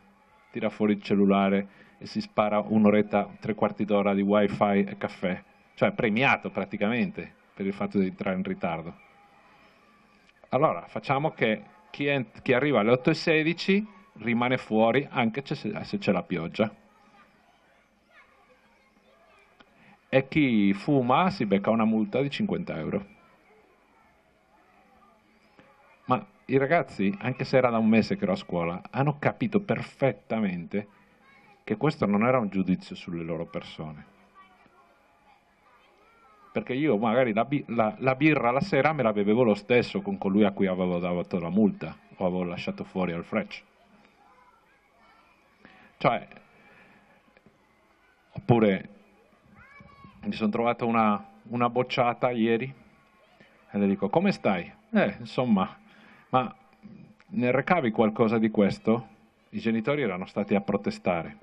tira fuori il cellulare e si spara un'oretta, 3/4 d'ora di wifi e caffè, cioè premiato praticamente per il fatto di entrare in ritardo. Allora facciamo che chi arriva alle 8:16 rimane fuori anche se c'è la pioggia, e chi fuma si becca una multa di 50 euro. Ma i ragazzi, anche se era da un mese che ero a scuola, hanno capito perfettamente che questo non era un giudizio sulle loro persone. Perché io magari la birra la sera me la bevevo lo stesso con colui a cui avevo dato la multa o avevo lasciato fuori al freccio. Cioè, oppure mi sono trovato una bocciata ieri e le dico, come stai? Insomma, ma ne recavi qualcosa di questo? I genitori erano stati a protestare.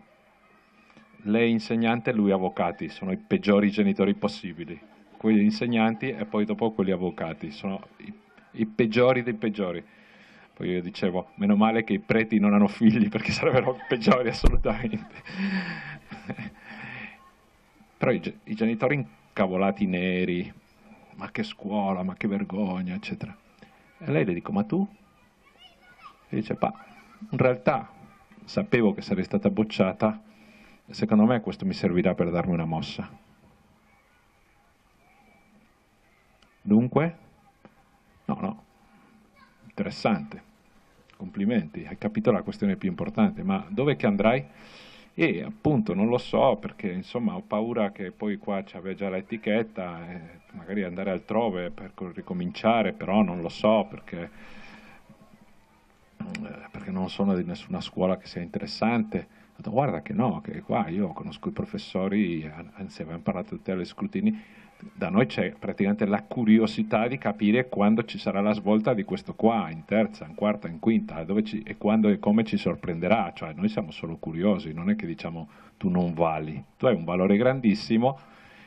Lei insegnante e lui avvocati, sono i peggiori genitori possibili. Quelli insegnanti e poi dopo quelli avvocati, sono i peggiori dei peggiori. Poi io dicevo, meno male che i preti non hanno figli perché sarebbero peggiori assolutamente. Però i genitori incavolati neri, ma che scuola, ma che vergogna, eccetera. E lei le dico, ma tu? E dice, in realtà sapevo che sarei stata bocciata e secondo me questo mi servirà per darmi una mossa. Dunque? No, interessante, complimenti, hai capito la questione più importante, ma dove che andrai? E appunto non lo so, perché insomma ho paura che poi qua c'aveva già l'etichetta e magari andare altrove per ricominciare, però non lo so, perché non sono di nessuna scuola che sia interessante. Ho detto, guarda che no, che qua io conosco i professori, anzi abbiamo parlato tutti agli scrutini, da noi c'è praticamente la curiosità di capire quando ci sarà la svolta di questo qua, in terza, in quarta, in quinta, e quando e come ci sorprenderà, cioè noi siamo solo curiosi, non è che diciamo tu non vali, tu hai un valore grandissimo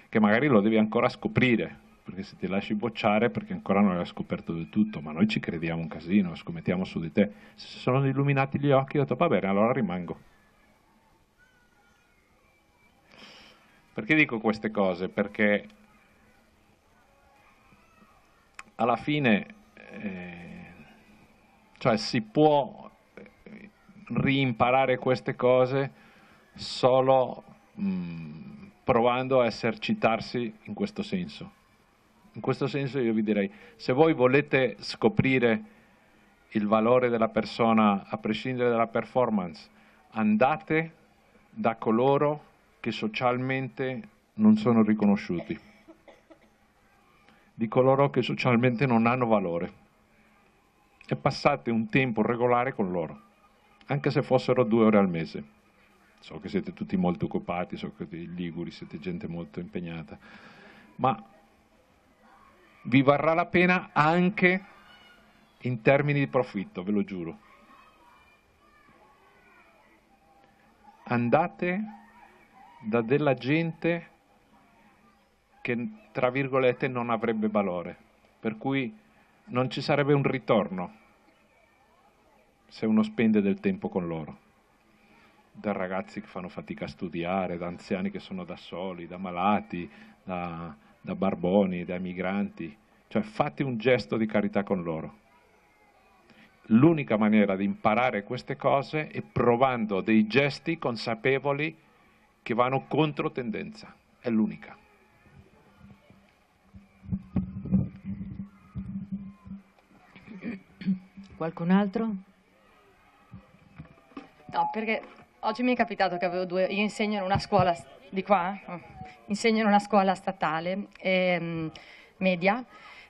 che magari lo devi ancora scoprire, perché se ti lasci bocciare perché ancora non hai scoperto del tutto, ma noi ci crediamo un casino, scommettiamo su di te. Se sono illuminati gli occhi ho detto va bene, allora rimango. Perché dico queste cose? Perché alla fine cioè si può rimparare queste cose solo provando a esercitarsi in questo senso. In questo senso io vi direi, se voi volete scoprire il valore della persona a prescindere dalla performance, andate da coloro che socialmente non sono riconosciuti, di coloro che socialmente non hanno valore, e passate un tempo regolare con loro, anche se fossero 2 ore al mese. So che siete tutti molto occupati, so che i liguri siete gente molto impegnata, ma vi varrà la pena anche in termini di profitto, ve lo giuro. Andate da della gente che, tra virgolette, non avrebbe valore, per cui non ci sarebbe un ritorno se uno spende del tempo con loro. Da ragazzi che fanno fatica a studiare, da anziani che sono da soli, da malati, da barboni, da migranti. Cioè fate un gesto di carità con loro. L'unica maniera di imparare queste cose è provando dei gesti consapevoli che vanno contro tendenza. È l'unica. Qualcun altro? No, perché oggi mi è capitato che io insegno in una scuola di qua, insegno in una scuola statale, media,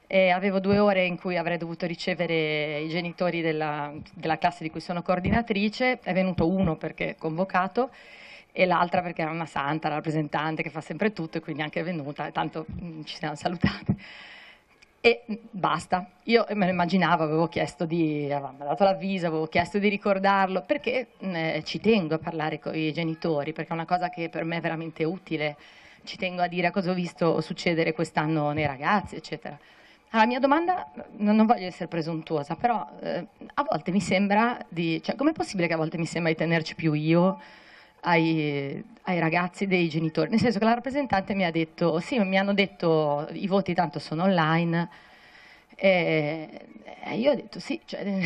e avevo 2 ore in cui avrei dovuto ricevere i genitori della classe di cui sono coordinatrice. È venuto uno perché è convocato e l'altra perché era una santa, la rappresentante che fa sempre tutto, e quindi anche è venuta, e tanto ci siamo salutate. E basta, io me lo immaginavo, avevamo dato l'avviso, avevo chiesto di ricordarlo, perché ci tengo a parlare con i genitori, perché è una cosa che per me è veramente utile, ci tengo a dire cosa ho visto succedere quest'anno nei ragazzi, eccetera. La mia domanda, non voglio essere presuntuosa, però a volte mi sembra cioè com'è possibile che a volte mi sembra di tenerci più io ai ragazzi dei genitori? Nel senso che la rappresentante mi ha detto, sì, mi hanno detto i voti tanto sono online, e io ho detto sì, cioè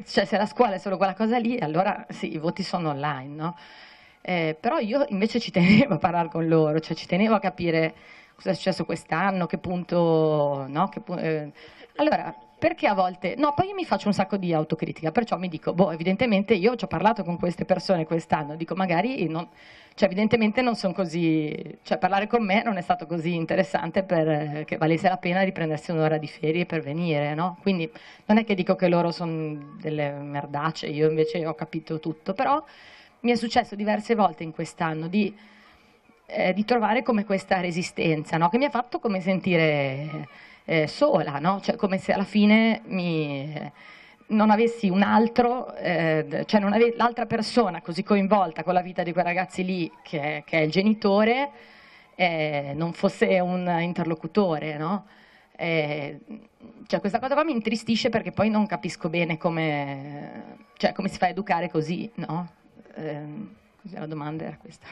se la scuola è solo quella cosa lì, allora sì, i voti sono online, no? Però io invece ci tenevo a parlare con loro, cioè ci tenevo a capire cosa è successo quest'anno, che punto, no? Allora, perché a volte, no, poi io mi faccio un sacco di autocritica, perciò mi dico, boh, evidentemente io ci ho parlato con queste persone quest'anno, dico magari, cioè evidentemente non sono così, cioè parlare con me non è stato così interessante per che valesse la pena di prendersi un'ora di ferie per venire, no? Quindi non è che dico che loro sono delle merdacce, io invece ho capito tutto, però mi è successo diverse volte in quest'anno di trovare come questa resistenza, no? Che mi ha fatto come sentire sola, no? Cioè come se alla fine non avessi un altro, cioè non avessi l'altra persona così coinvolta con la vita di quei ragazzi lì, che è il genitore, non fosse un interlocutore, no? Cioè questa cosa qua mi intristisce, perché poi non capisco bene come si fa a educare così, no? Così la domanda era questa.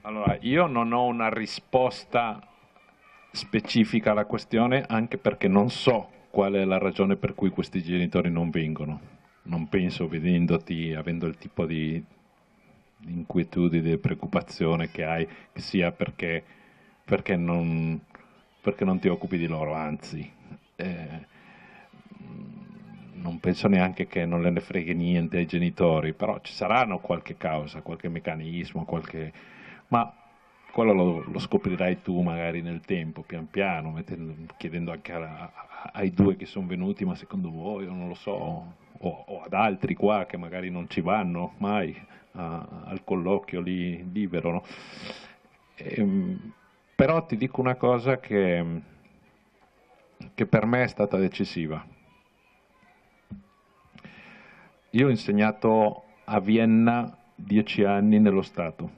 Allora, io non ho una risposta specifica alla questione, anche perché non so qual è la ragione per cui questi genitori non vengono. Non penso, vedendoti, avendo il tipo di inquietudine, di preoccupazione che hai, che sia perché non ti occupi di loro, anzi. Non penso neanche che non ne freghi niente ai genitori, però ci saranno qualche causa, qualche meccanismo, ma quello lo scoprirai tu magari nel tempo, pian piano, chiedendo anche ai 2 che sono venuti, ma secondo voi, o non lo so, o ad altri qua che magari non ci vanno mai al colloquio lì libero, no? Però ti dico una cosa che per me è stata decisiva. Io ho insegnato a Vienna 10 anni nello Stato.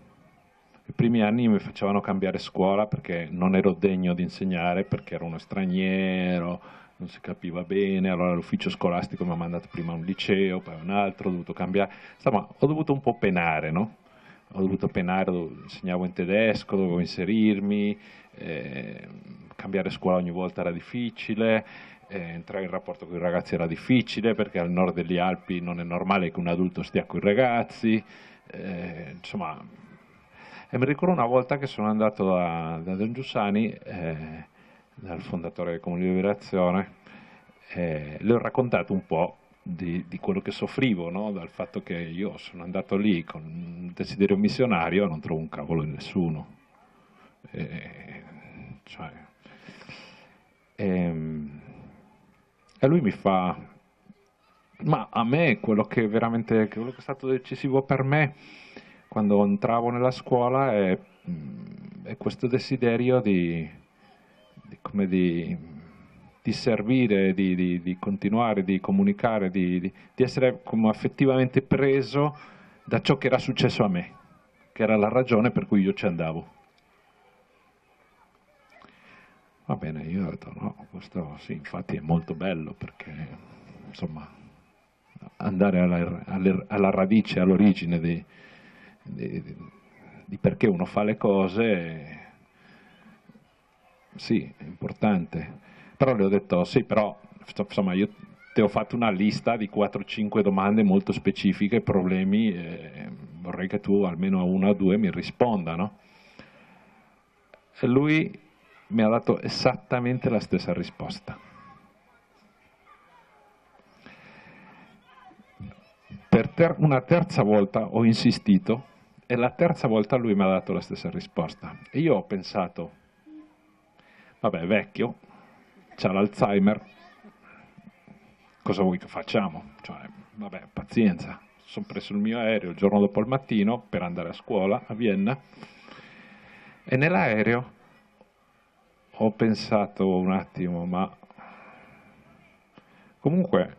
I primi anni mi facevano cambiare scuola perché non ero degno di insegnare, perché ero uno straniero, non si capiva bene, allora l'ufficio scolastico mi ha mandato prima a un liceo, poi a un altro, ho dovuto cambiare, insomma ho dovuto un po' penare, no? ho dovuto penare, insegnavo in tedesco, dovevo inserirmi, cambiare scuola ogni volta era difficile, entrare in rapporto con i ragazzi era difficile perché al nord delle Alpi non è normale che un adulto stia con i ragazzi, insomma. E mi ricordo una volta che sono andato da Don Giussani, dal fondatore del Comune di Liberazione, le ho raccontato un po' di quello che soffrivo, no? Dal fatto che io sono andato lì con un desiderio missionario e non trovo un cavolo di nessuno. Cioè, e lui mi fa, ma a me quello che è stato decisivo per me quando entravo nella scuola è questo desiderio di servire, di continuare, di comunicare, di essere come affettivamente preso da ciò che era successo a me, che era la ragione per cui io ci andavo. Va bene, io ho detto no, questo sì, infatti è molto bello perché insomma andare alla radice, all'origine di perché uno fa le cose, sì, è importante. Però le ho detto sì, però insomma io ti ho fatto una lista di 4-5 domande molto specifiche, problemi, vorrei che tu almeno a una o due mi risponda, no? E lui mi ha dato esattamente la stessa risposta. Per una terza volta ho insistito e la terza volta lui mi ha dato la stessa risposta. E io ho pensato, vabbè, è vecchio, c'ha l'Alzheimer, cosa vuoi che facciamo? Cioè, vabbè, pazienza. Sono preso il mio aereo il giorno dopo il mattino per andare a scuola a Vienna e nell'aereo ho pensato un attimo, ma comunque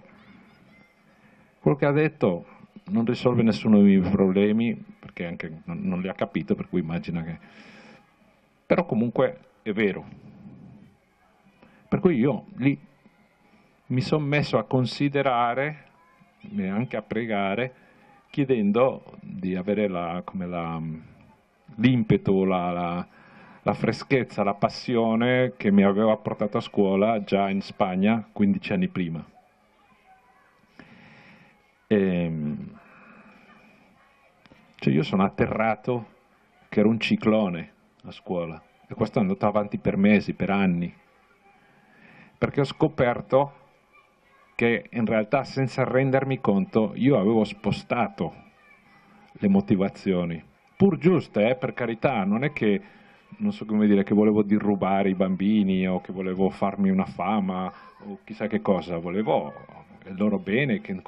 quello che ha detto non risolve nessuno dei miei problemi, perché anche non li ha capito, per cui immagina che... Però comunque è vero. Per cui io lì mi sono messo a considerare e anche a pregare, chiedendo di avere l'impeto, la freschezza, la passione che mi aveva portato a scuola già in Spagna 15 anni prima. Cioè io sono atterrato che era un ciclone a scuola e questo è andato avanti per mesi, per anni, perché ho scoperto che in realtà senza rendermi conto io avevo spostato le motivazioni, pur giuste, per carità, non è che, non so come dire, che volevo dirrubare i bambini o che volevo farmi una fama o chissà che cosa, volevo il loro bene, che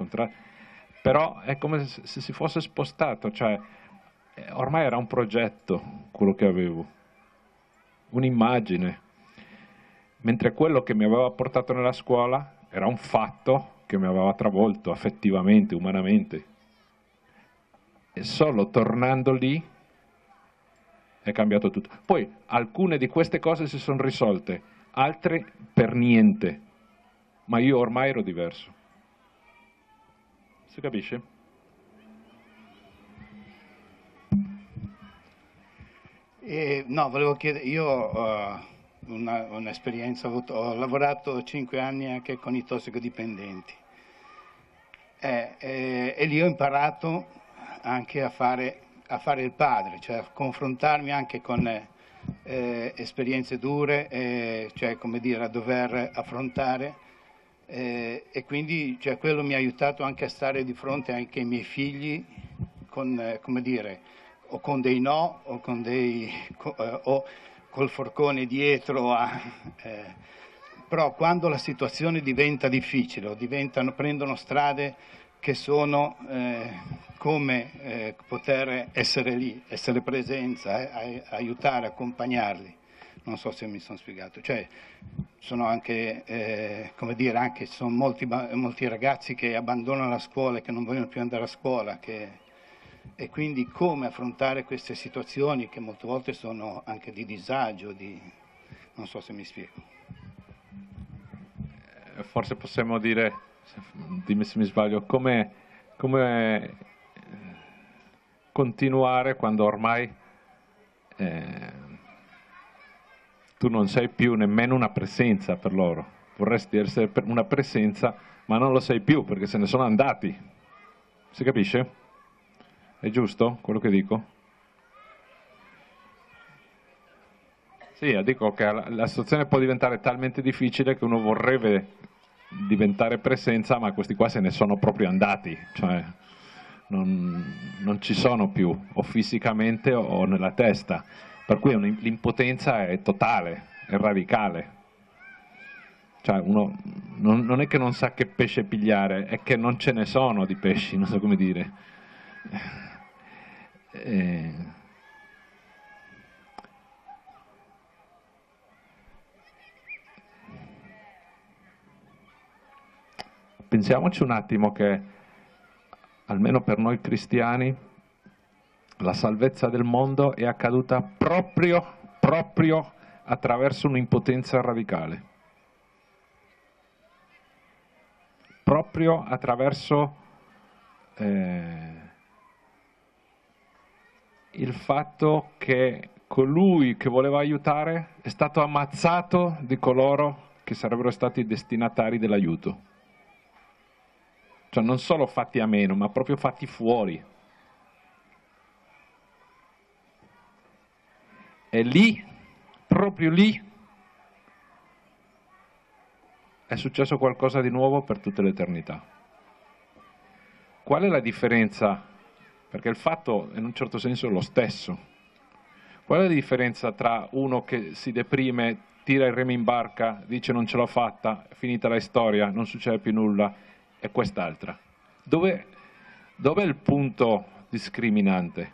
però è come se si fosse spostato, cioè ormai era un progetto quello che avevo, un'immagine, mentre quello che mi aveva portato nella scuola era un fatto che mi aveva travolto affettivamente, umanamente. E solo tornando lì è cambiato tutto. Poi alcune di queste cose si sono risolte, altre per niente, ma io ormai ero diverso. Si capisce? No, volevo chiedere, io ho un'esperienza, ho lavorato 5 anni anche con i tossicodipendenti e lì ho imparato anche a fare il padre, cioè a confrontarmi anche con esperienze dure, cioè come dire, a dover affrontare e quindi cioè, quello mi ha aiutato anche a stare di fronte anche ai miei figli con, come dire, o con dei no o con o col forcone dietro però quando la situazione diventa difficile o prendono strade che sono come poter essere lì, essere presenza, aiutare, accompagnarli. Non so se mi sono spiegato. Cioè, sono anche, come dire, anche sono molti ragazzi che abbandonano la scuola e che non vogliono più andare a scuola, e quindi come affrontare queste situazioni che molte volte sono anche di disagio, non so se mi spiego. Forse possiamo dire, dimmi se mi sbaglio, come continuare quando ormai tu non sei più nemmeno una presenza per loro. Vorresti essere una presenza, ma non lo sei più perché se ne sono andati. Si capisce? È giusto quello che dico? Sì, dico che la situazione può diventare talmente difficile che uno vorrebbe diventare presenza, ma questi qua se ne sono proprio andati, cioè non ci sono più, o fisicamente o nella testa, per cui l'impotenza è totale, è radicale. Cioè uno non è che non sa che pesce pigliare, è che non ce ne sono di pesci, non so come dire. Pensiamoci un attimo che, almeno per noi cristiani, la salvezza del mondo è accaduta proprio attraverso un'impotenza radicale. Proprio attraverso il fatto che colui che voleva aiutare è stato ammazzato di coloro che sarebbero stati destinatari dell'aiuto. Cioè non solo fatti a meno, ma proprio fatti fuori. E lì, proprio lì, è successo qualcosa di nuovo per tutta l'eternità. Qual è la differenza? Perché il fatto in un certo senso è lo stesso. Qual è la differenza tra uno che si deprime, tira il remo in barca, dice non ce l'ho fatta, è finita la storia, non succede più nulla, e quest'altra? Dov'è il punto discriminante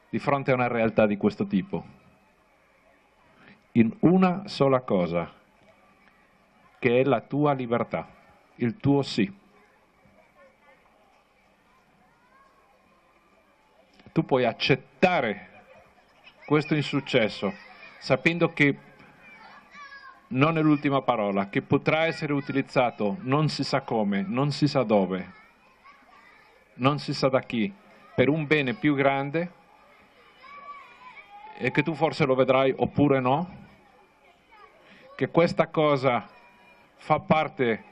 di fronte a una realtà di questo tipo? In una sola cosa, che è la tua libertà, il tuo sì. Tu puoi accettare questo insuccesso, sapendo che non è l'ultima parola, che potrà essere utilizzato non si sa come, non si sa dove, non si sa da chi, per un bene più grande, e che tu forse lo vedrai oppure no, che questa cosa fa parte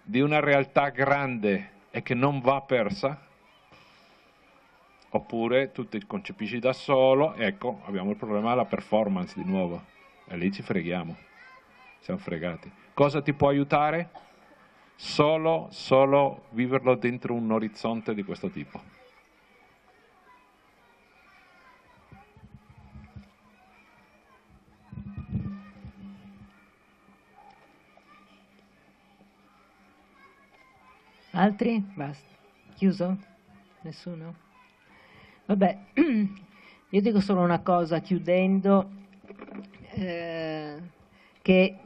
di una realtà grande e che non va persa, oppure tu ti concepisci da solo, ecco, abbiamo il problema della performance di nuovo. E lì ci freghiamo, siamo fregati. Cosa ti può aiutare? Solo viverlo dentro un orizzonte di questo tipo. Altri? Basta. Chiuso? Nessuno? Vabbè, io dico solo una cosa chiudendo. Che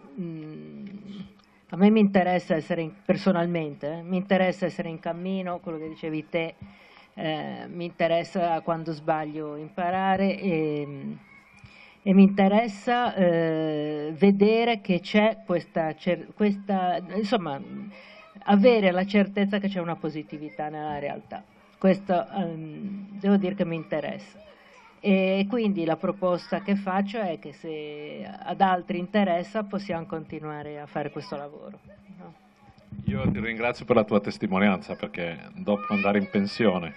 a me mi interessa essere, personalmente, mi interessa essere in cammino, quello che dicevi te, mi interessa quando sbaglio imparare e mi interessa vedere che c'è questa, insomma, avere la certezza che c'è una positività nella realtà. Questo devo dire che mi interessa. E quindi la proposta che faccio è che se ad altri interessa possiamo continuare a fare questo lavoro. No? Io ti ringrazio per la tua testimonianza, perché dopo andare in pensione,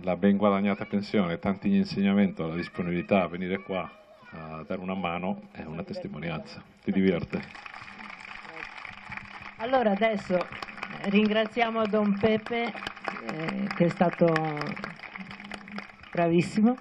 la ben guadagnata pensione, tanti insegnamenti, la disponibilità a venire qua a dare una mano è una testimonianza. Ti diverte? Allora adesso ringraziamo Don Pepe che è stato bravissimo.